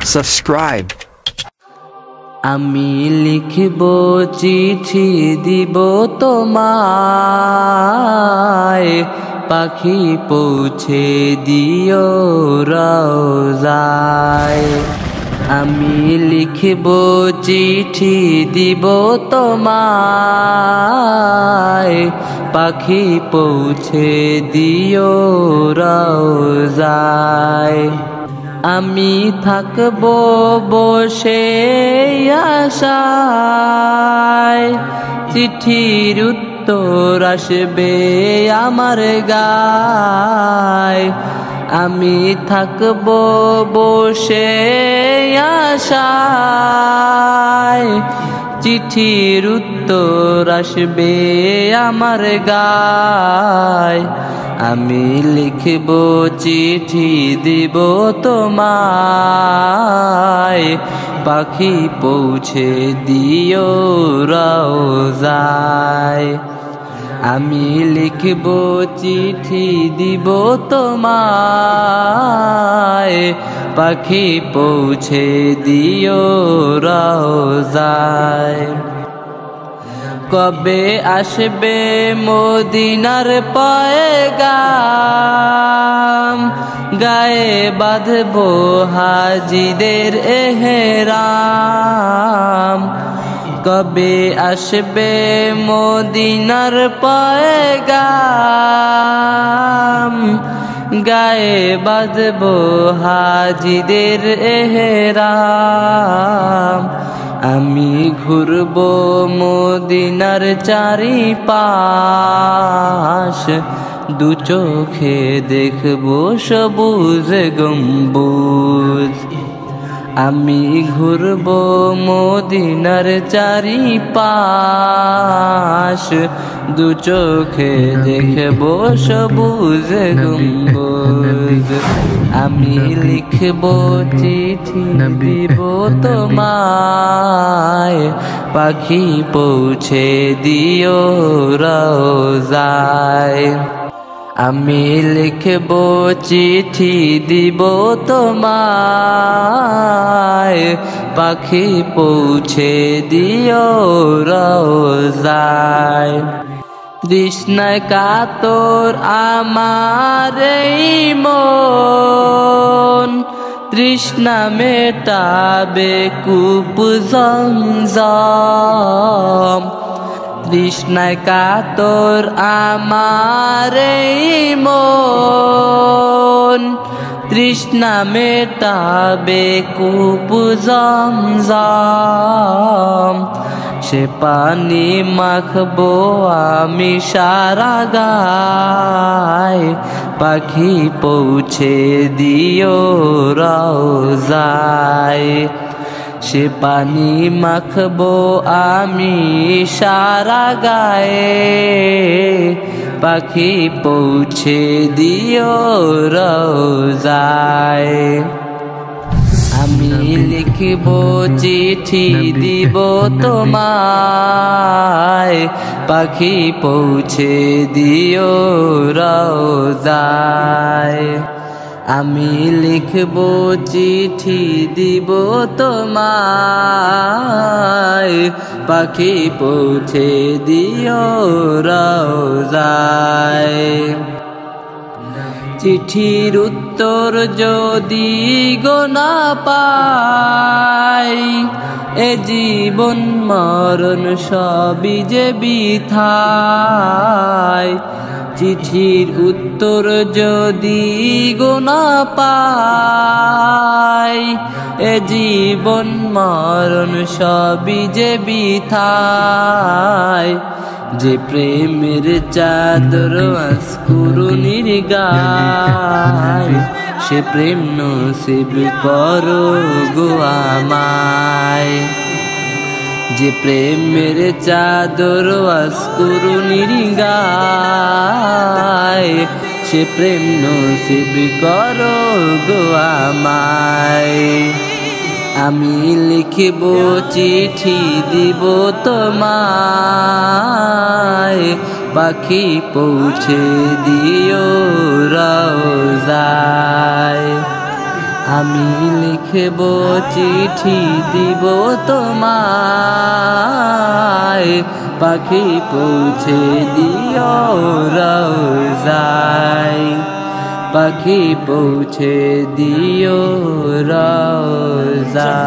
subscribe. আমি লিখব চিঠি দিব তোমায়, পাখি পৌঁছে দিও রওজায়। আমি লিখব চিঠি দিব তোমায়, পাখি পৌঁছে দিও রওজায়। আমি থাকব বসে আশায়, চিঠির উত্তর আসবে আমার গায়। আমি থাকব বসে আশায়, চিঠির উত্তর আসবে আমার গায়। আমি লিখব চিঠি দিব তোমায়, পাখি পৌঁছে দিও রওজায়। আমি লিখব চিঠি দিব তোমায়, পাখি পৌঁছে দিও রওজায়। কবে আসবে মদিনার পয়গাম, গায়ে বাঁধব হাজিদের এহরাম। কবে আসবে মদিনার পয়গাম, গায়ে বাঁধব হাজিদের এহরাম। আমি ঘুরব মদিনার চারিপাশ, দু চোখে দেখব সবুজ গম্বুজ। আমি ঘুরব মদিনার চারিপাশ, দু চোখে দেখব সবুজ গম্বুজ। আমি লিখব চিঠি দিব তোমায়, পাখি পৌঁছে দিও রওজায়। আমি লিখব চিঠি দিব তোমায়, পাখি পৌঁছে দিও রওজায়। তৃষ্ণায় কাতর আমার এই মন, তৃষ্ণা মেটাবে কূপ জমজম। তৃষ্ণায় কাতর আমার এই মন, তৃষ্ণা মেটাবে কূপ জমজম। সে পানি মাখবো আমি সারা গায়, পাখি পৌঁছে দিও রওজায়। সে পানি মাখবো আমি সারা গায়ে, পাখি পৌঁছে দিও রওজায়। আমি লিখব চিঠি দিব তোমায়, পাখি পৌঁছে দিও রওজায়। আমি লিখব চিঠি দিব তোমায়, পাখি পৌঁছে দিও রওজায়। চিঠির উত্তর যদি গো না পাই, এ জীবন মরণ সবই যে বৃথায়। চিঠির উত্তর যদি গো না পাই, এ জীবন মরণ সবই যে বৃথায়। যে প্রেমের চাদর আঁচকুরুনির গায়, সে প্রেম নসিব করো গো আমায়। যে প্রেমের চাদর আঁচকুরুনির গায়, সে প্রেম নসিব করো গো আমায়। আমি লিখব চিঠি দিব তোমায়, পাখি পৌঁছে দিও রওজায়। আমি লিখব চিঠি দিব তোমায়, পাখি পৌঁছে দিও রওজায়, পাখি পৌঁছে দিও রওজায়।